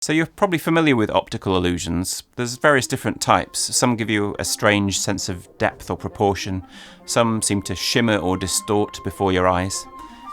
So you're probably familiar with optical illusions. There's various different types. Some give you a strange sense of depth or proportion. Some seem to shimmer or distort before your eyes.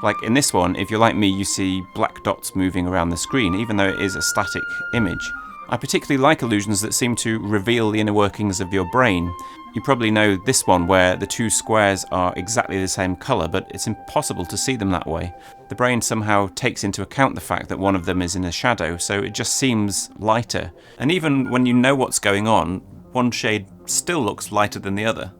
Like in this one, if you're like me, you see black dots moving around the screen, even though it is a static image. I particularly like illusions that seem to reveal the inner workings of your brain. You probably know this one where the two squares are exactly the same colour, but it's impossible to see them that way. The brain somehow takes into account the fact that one of them is in a shadow, so it just seems lighter. And even when you know what's going on, one shade still looks lighter than the other.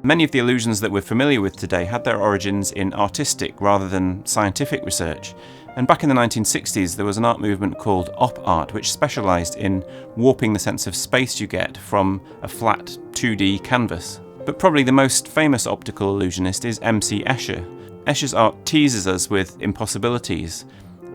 Many of the illusions that we're familiar with today had their origins in artistic rather than scientific research. And back in the 1960s, there was an art movement called op art, which specialised in warping the sense of space you get from a flat 2D canvas. But probably the most famous optical illusionist is M.C.Escher. Escher's art teases us with impossibilities.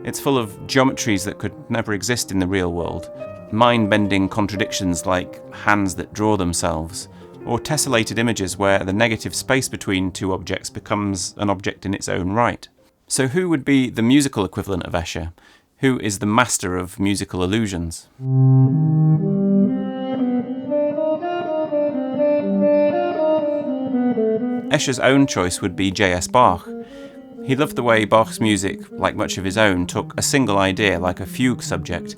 It's full of geometries that could never exist in the real world, mind-bending contradictions like hands that draw themselves, or tessellated images where the negative space between two objects becomes an object in its own right. So who would be the musical equivalent of Escher? Who is the master of musical illusions? Escher's own choice would be J.S.Bach. He loved the way Bach's music, like much of his own, took a single idea, like a fugue subject,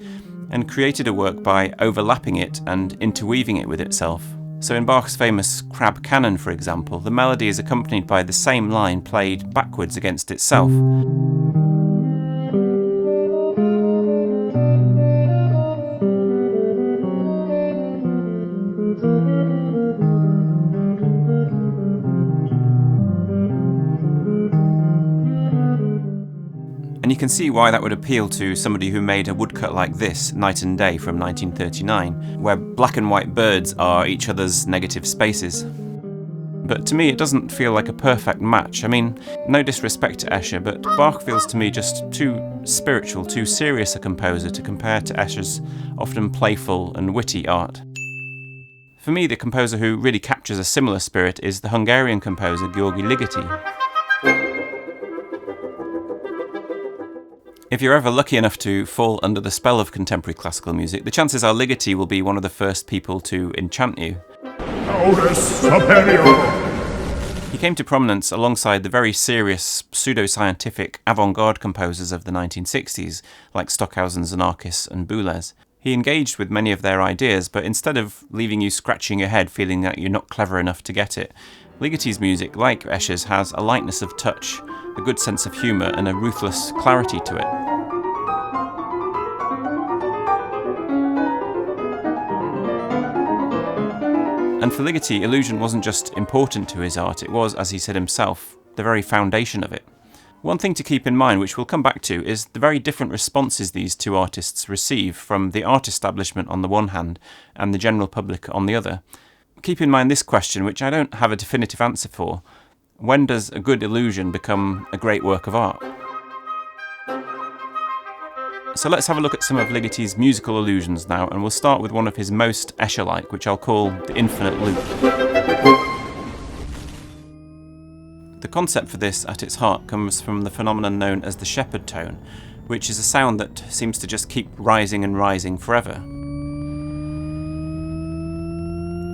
and created a work by overlapping it and interweaving it with itself. So in Bach's famous Crab Canon, for example, the melody is accompanied by the same line played backwards against itself. And you can see why that would appeal to somebody who made a woodcut like this, Night and Day from 1939, where black and white birds are each other's negative spaces. But to me it doesn't feel like a perfect match. I mean, no disrespect to Escher, but Bach feels to me just too spiritual, too serious a composer to compare to Escher's often playful and witty art. For me, the composer who really captures a similar spirit is the Hungarian composer György Ligeti. If you're ever lucky enough to fall under the spell of contemporary classical music, the chances are Ligeti will be one of the first people to enchant you. He came to prominence alongside the very serious, pseudo-scientific, avant-garde composers of the 1960s, like Stockhausen's Anarchis and Boulez. He engaged with many of their ideas, but instead of leaving you scratching your head feeling that you're not clever enough to get it, Ligeti's music, like Escher's, has a lightness of touch, a good sense of humour and a ruthless clarity to it. And for Ligeti, illusion wasn't just important to his art, it was, as he said himself, the very foundation of it. One thing to keep in mind, which we'll come back to, is the very different responses these two artists receive from the art establishment on the one hand and the general public on the other. Keep in mind this question, which I don't have a definitive answer for. When does a good illusion become a great work of art? So let's have a look at some of Ligeti's musical illusions now, and we'll start with one of his most Escher-like, which I'll call the infinite loop. The concept for this, at its heart, comes from the phenomenon known as the Shepard tone, which is a sound that seems to just keep rising and rising forever.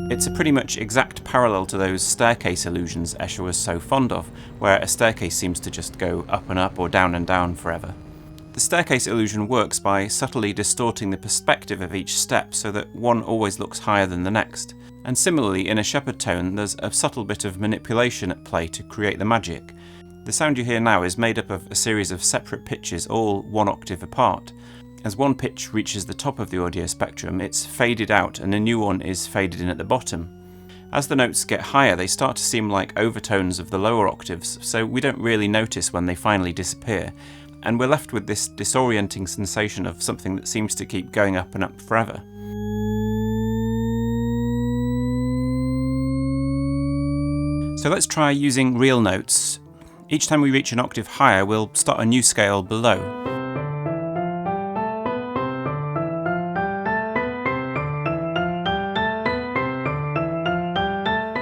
It's a pretty much exact parallel to those staircase illusions Escher was so fond of, where a staircase seems to just go up and up or down and down forever. The staircase illusion works by subtly distorting the perspective of each step so that one always looks higher than the next. And similarly, in a Shepard tone, there's a subtle bit of manipulation at play to create the magic. The sound you hear now is made up of a series of separate pitches, all one octave apart. As one pitch reaches the top of the audio spectrum, it's faded out and a new one is faded in at the bottom. As the notes get higher, they start to seem like overtones of the lower octaves, so we don't really notice when they finally disappear, and we're left with this disorienting sensation of something that seems to keep going up and up forever. So let's try using real notes. Each time we reach an octave higher, we'll start a new scale below.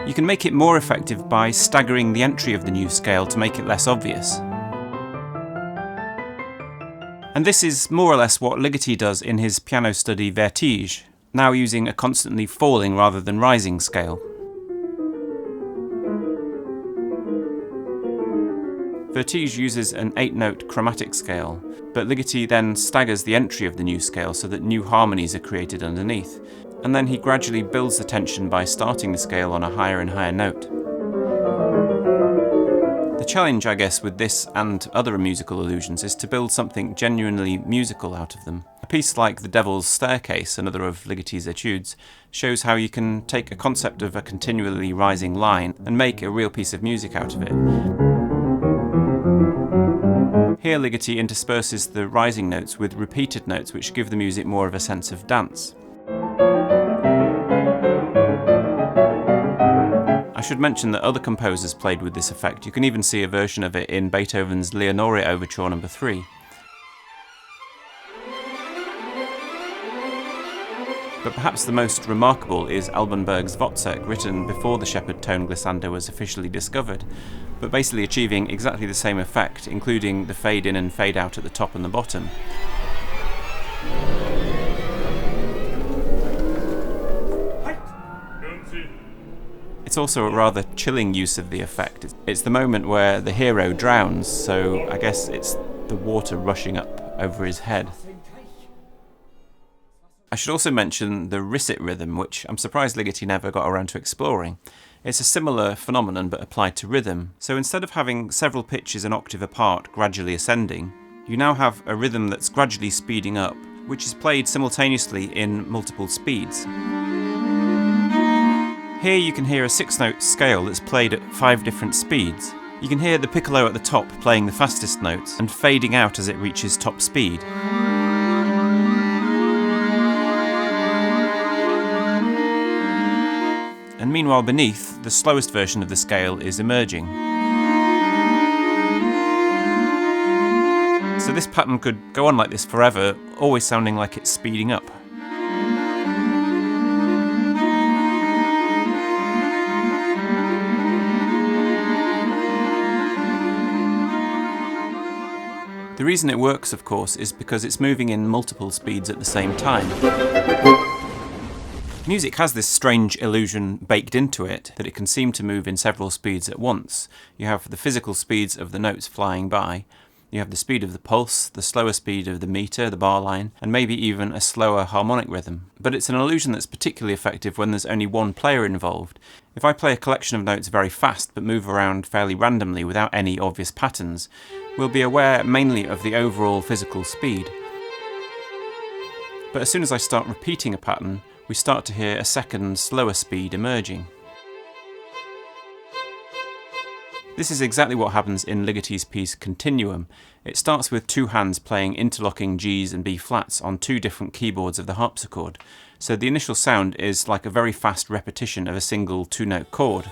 You can make it more effective by staggering the entry of the new scale to make it less obvious. And this is more or less what Ligeti does in his piano study Vertige, now using a constantly falling rather than rising scale. Vertige uses an 8-note chromatic scale, but Ligeti then staggers the entry of the new scale so that new harmonies are created underneath, and then he gradually builds the tension by starting the scale on a higher and higher note. The challenge, I guess, with this and other musical illusions is to build something genuinely musical out of them. A piece like The Devil's Staircase, another of Ligeti's etudes, shows how you can take a concept of a continually rising line and make a real piece of music out of it. Here Ligeti intersperses the rising notes with repeated notes which give the music more of a sense of dance. I should mention that other composers played with this effect. You can even see a version of it in Beethoven's Leonore Overture No. 3. But perhaps the most remarkable is Albanberg's Wozzeck, written before the Shepard tone glissando was officially discovered, but basically achieving exactly the same effect, including the fade in and fade out at the top and the bottom. It's also a rather chilling use of the effect. It's the moment where the hero drowns, so I guess it's the water rushing up over his head. I should also mention the Risset rhythm, which I'm surprised Ligeti never got around to exploring. It's a similar phenomenon but applied to rhythm. So instead of having several pitches an octave apart gradually ascending, you now have a rhythm that's gradually speeding up, which is played simultaneously in multiple speeds. Here you can hear a 6-note scale that's played at 5 different speeds. You can hear the piccolo at the top playing the fastest notes and fading out as it reaches top speed. And meanwhile beneath, the slowest version of the scale is emerging. So this pattern could go on like this forever, always sounding like it's speeding up. The reason it works, of course, is because it's moving in multiple speeds at the same time. Music has this strange illusion baked into it, that it can seem to move in several speeds at once. You have the physical speeds of the notes flying by, you have the speed of the pulse, the slower speed of the meter, the bar line, and maybe even a slower harmonic rhythm. But it's an illusion that's particularly effective when there's only one player involved. If I play a collection of notes very fast but move around fairly randomly without any obvious patterns, we'll be aware mainly of the overall physical speed. But as soon as I start repeating a pattern, we start to hear a second, slower speed emerging. This is exactly what happens in Ligeti's piece Continuum. It starts with 2 hands playing interlocking Gs and B flats on 2 different keyboards of the harpsichord, so the initial sound is like a very fast repetition of a single 2-note chord.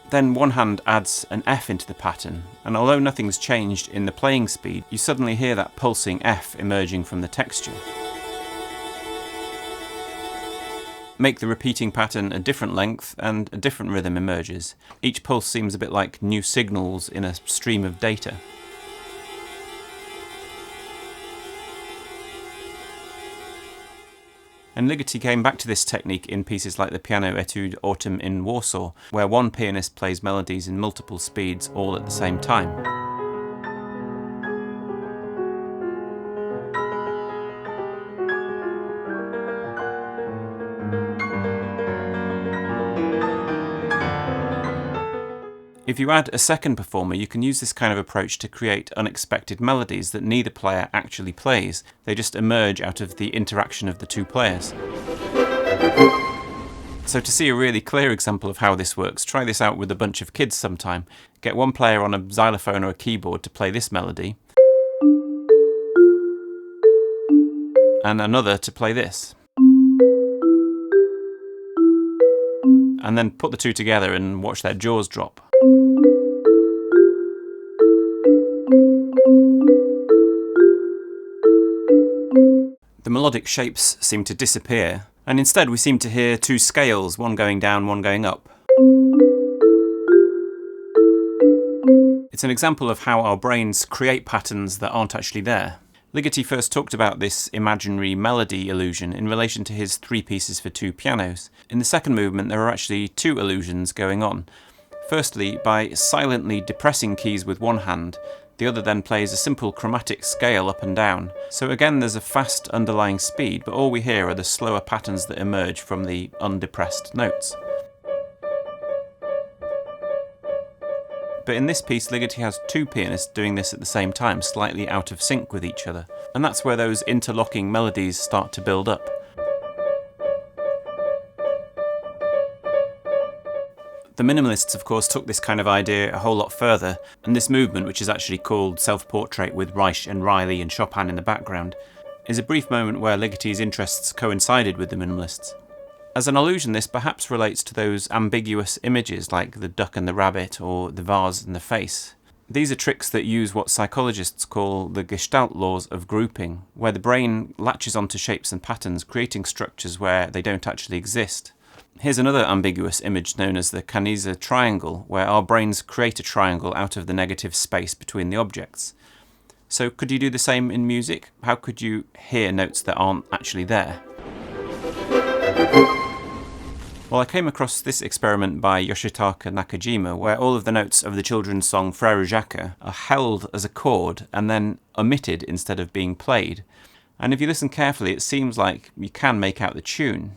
Then one hand adds an F into the pattern, and although nothing's changed in the playing speed, you suddenly hear that pulsing F emerging from the texture. Make the repeating pattern a different length and a different rhythm emerges. Each pulse seems a bit like new signals in a stream of data. And Ligeti came back to this technique in pieces like the piano etude Autumn in Warsaw, where one pianist plays melodies in multiple speeds all at the same time. If you add a second performer, you can use this kind of approach to create unexpected melodies that neither player actually plays. They just emerge out of the interaction of the 2 players. So to see a really clear example of how this works, try this out with a bunch of kids sometime. Get one player on a xylophone or a keyboard to play this melody, and another to play this. And then put the 2 together and watch their jaws drop. The melodic shapes seem to disappear, and instead we seem to hear 2 scales, one going down, one going up. It's an example of how our brains create patterns that aren't actually there. Ligeti first talked about this imaginary melody illusion in relation to his 3 pieces for 2 pianos. In the second movement there are actually 2 illusions going on. Firstly, by silently depressing keys with one hand, the other then plays a simple chromatic scale up and down. So again there's a fast underlying speed, but all we hear are the slower patterns that emerge from the undepressed notes. But in this piece, Ligeti has 2 pianists doing this at the same time, slightly out of sync with each other. And that's where those interlocking melodies start to build up. The minimalists, of course, took this kind of idea a whole lot further, and this movement, which is actually called Self-Portrait with Reich and Riley and Chopin in the background, is a brief moment where Ligeti's interests coincided with the minimalists. As an allusion, this perhaps relates to those ambiguous images like the duck and the rabbit or the vase and the face. These are tricks that use what psychologists call the Gestalt laws of grouping, where the brain latches onto shapes and patterns, creating structures where they don't actually exist. Here's another ambiguous image known as the Canizza triangle, where our brains create a triangle out of the negative space between the objects. So could you do the same in music? How could you hear notes that aren't actually there? Well, I came across this experiment by Yoshitaka Nakajima, where all of the notes of the children's song Frère Jacques are held as a chord and then omitted instead of being played. And if you listen carefully, it seems like you can make out the tune.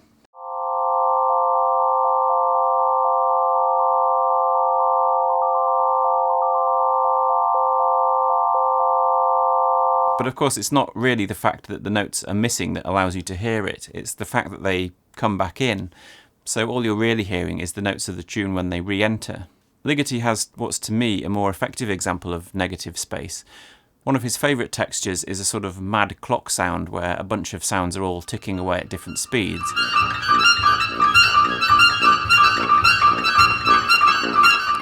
But of course, it's not really the fact that the notes are missing that allows you to hear it. It's the fact that they come back in. So all you're really hearing is the notes of the tune when they re-enter. Ligeti has what's to me a more effective example of negative space. One of his favourite textures is a sort of mad clock sound where a bunch of sounds are all ticking away at different speeds.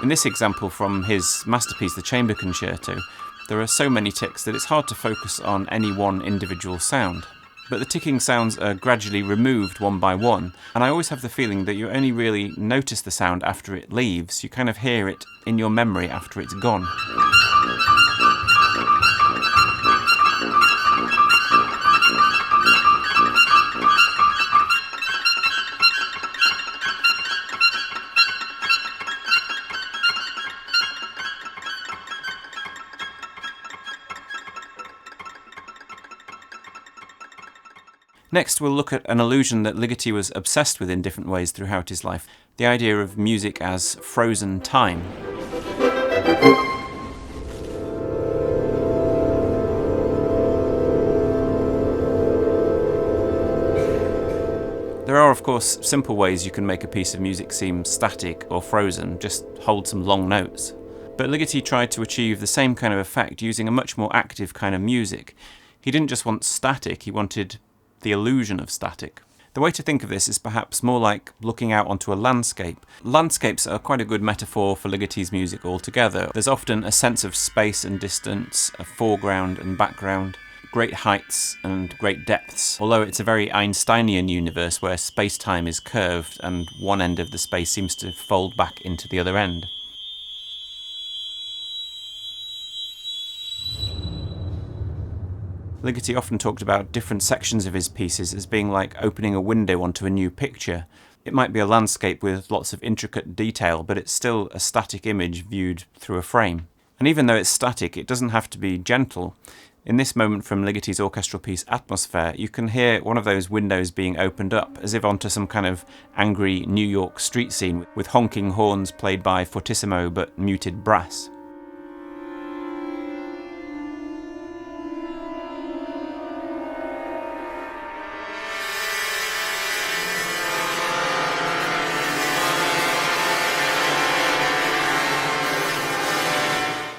In this example from his masterpiece, the Chamber Concerto, there are so many ticks that it's hard to focus on any one individual sound. But the ticking sounds are gradually removed one by one, and I always have the feeling that you only really notice the sound after it leaves. You kind of hear it in your memory after it's gone. Next, we'll look at an illusion that Ligeti was obsessed with in different ways throughout his life, the idea of music as frozen time. There are, of course, simple ways you can make a piece of music seem static or frozen, just hold some long notes. But Ligeti tried to achieve the same kind of effect using a much more active kind of music. He didn't just want static, he wanted the illusion of static. The way to think of this is perhaps more like looking out onto a landscape. Landscapes are quite a good metaphor for Ligeti's music altogether. There's often a sense of space and distance, a foreground and background, great heights and great depths, although it's a very Einsteinian universe where space-time is curved and one end of the space seems to fold back into the other end. Ligeti often talked about different sections of his pieces as being like opening a window onto a new picture. It might be a landscape with lots of intricate detail, but it's still a static image viewed through a frame. And even though it's static, it doesn't have to be gentle. In this moment from Ligeti's orchestral piece Atmosphere, you can hear one of those windows being opened up, as if onto some kind of angry New York street scene, with honking horns played by fortissimo but muted brass.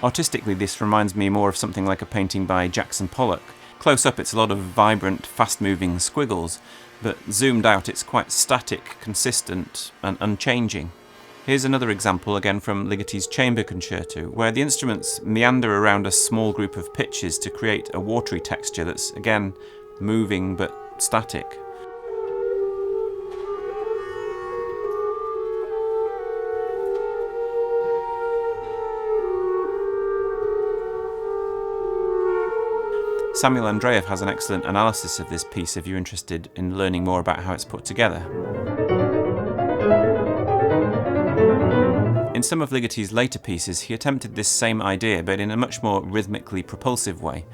Artistically, this reminds me more of something like a painting by Jackson Pollock. Close up, it's a lot of vibrant, fast-moving squiggles, but zoomed out, it's quite static, consistent, and unchanging. Here's another example, again from Ligeti's Chamber Concerto, where the instruments meander around a small group of pitches to create a watery texture that's, again, moving but static. Samuel Andreev has an excellent analysis of this piece if you're interested in learning more about how it's put together. In some of Ligeti's later pieces, he attempted this same idea, but in a much more rhythmically propulsive way.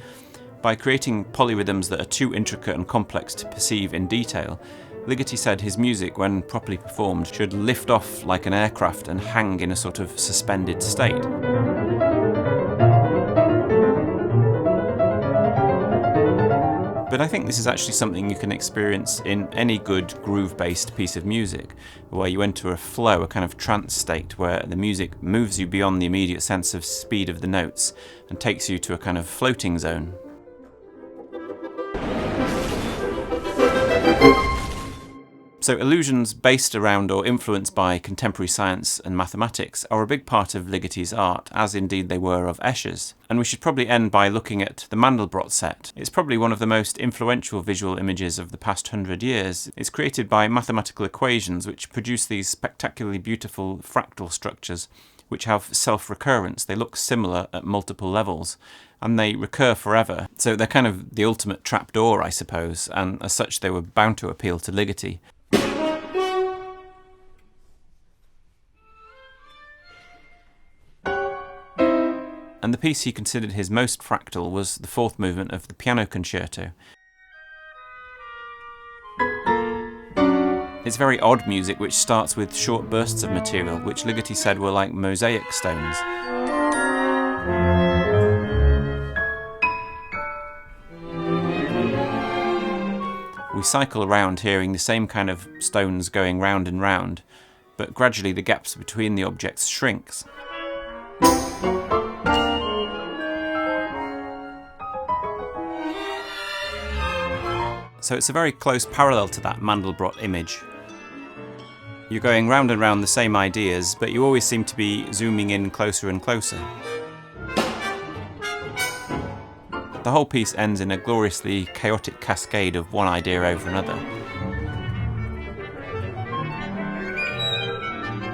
By creating polyrhythms that are too intricate and complex to perceive in detail, Ligeti said his music, when properly performed, should lift off like an aircraft and hang in a sort of suspended state. But I think this is actually something you can experience in any good groove-based piece of music, where you enter a flow, a kind of trance state, where the music moves you beyond the immediate sense of speed of the notes and takes you to a kind of floating zone. So illusions based around or influenced by contemporary science and mathematics are a big part of Ligeti's art, as indeed they were of Escher's. And we should probably end by looking at the Mandelbrot set. It's probably one of the most influential visual images of the past 100 years. It's created by mathematical equations which produce these spectacularly beautiful fractal structures which have self-recurrence. They look similar at multiple levels, and they recur forever. So they're kind of the ultimate trapdoor, I suppose, and as such they were bound to appeal to Ligeti. And the piece he considered his most fractal was the fourth movement of the piano concerto. It's very odd music which starts with short bursts of material, which Ligeti said were like mosaic stones. We cycle around hearing the same kind of stones going round and round, but gradually the gaps between the objects shrinks. So it's a very close parallel to that Mandelbrot image. You're going round and round the same ideas, but you always seem to be zooming in closer and closer. The whole piece ends in a gloriously chaotic cascade of one idea over another.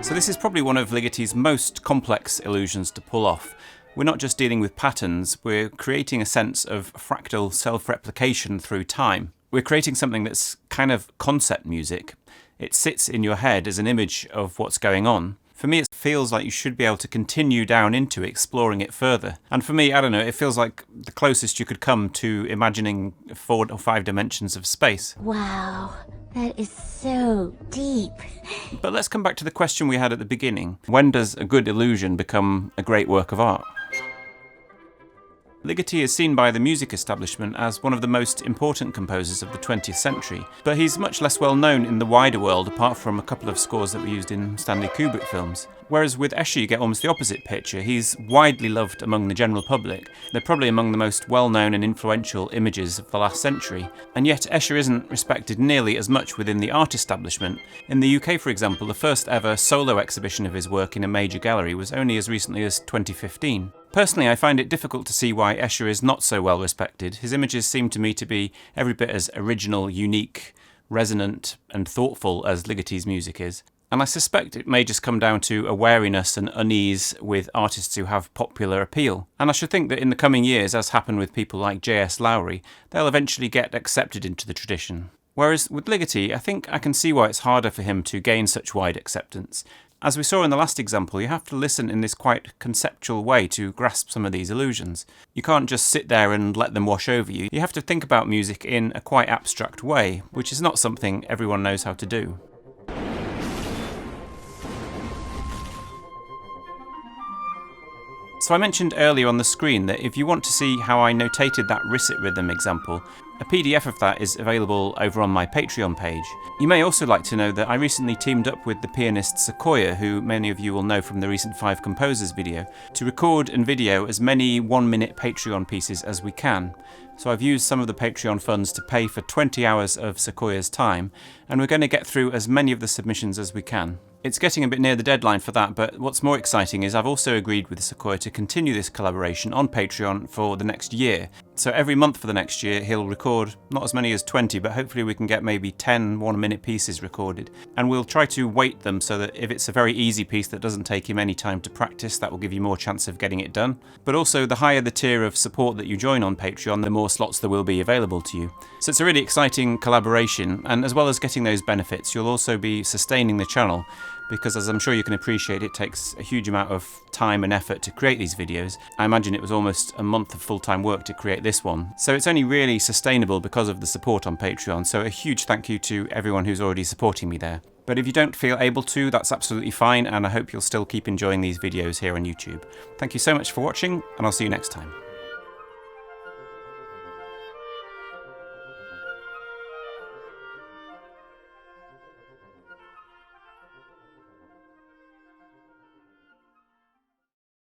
So this is probably one of Ligeti's most complex illusions to pull off. We're not just dealing with patterns, we're creating a sense of fractal self-replication through time. We're creating something that's kind of concept music. It sits in your head as an image of what's going on. For me, it feels like you should be able to continue down into exploring it further. And for me, I don't know, it feels like the closest you could come to imagining 4 or 5 dimensions of space. Wow, that is so deep. But let's come back to the question we had at the beginning. When does a good illusion become a great work of art? Ligeti is seen by the music establishment as one of the most important composers of the 20th century, but he's much less well known in the wider world apart from a couple of scores that were used in Stanley Kubrick films. Whereas with Escher you get almost the opposite picture. He's widely loved among the general public. They're probably among the most well-known and influential images of the last century. And yet Escher isn't respected nearly as much within the art establishment. In the UK, for example, the first ever solo exhibition of his work in a major gallery was only as recently as 2015. Personally, I find it difficult to see why Escher is not so well respected. His images seem to me to be every bit as original, unique, resonant and thoughtful as Ligeti's music is. And I suspect it may just come down to a wariness and unease with artists who have popular appeal. And I should think that in the coming years, as happened with people like J.S. Lowry, they'll eventually get accepted into the tradition. Whereas with Ligeti, I think I can see why it's harder for him to gain such wide acceptance. As we saw in the last example, you have to listen in this quite conceptual way to grasp some of these illusions. You can't just sit there and let them wash over you. You have to think about music in a quite abstract way, which is not something everyone knows how to do. So I mentioned earlier on the screen that if you want to see how I notated that Risset rhythm example, a PDF of that is available over on my Patreon page. You may also like to know that I recently teamed up with the pianist Sequoia, who many of you will know from the recent 5 Composers video, to record and video as many 1-minute Patreon pieces as we can. So I've used some of the Patreon funds to pay for 20 hours of Sequoia's time, and we're going to get through as many of the submissions as we can. It's getting a bit near the deadline for that, but what's more exciting is I've also agreed with Sequoia to continue this collaboration on Patreon for the next year. So every month for the next year, he'll record not as many as 20, but hopefully we can get maybe 10 one-minute pieces recorded. And we'll try to weight them so that if it's a very easy piece that doesn't take him any time to practice, that will give you more chance of getting it done. But also, the higher the tier of support that you join on Patreon, the more slots there will be available to you. So it's a really exciting collaboration, and as well as getting those benefits, you'll also be sustaining the channel, because as I'm sure you can appreciate, it takes a huge amount of time and effort to create these videos. I imagine it was almost a month of full-time work to create this one. So it's only really sustainable because of the support on Patreon, so a huge thank you to everyone who's already supporting me there. But if you don't feel able to, that's absolutely fine, and I hope you'll still keep enjoying these videos here on YouTube. Thank you so much for watching, and I'll see you next time.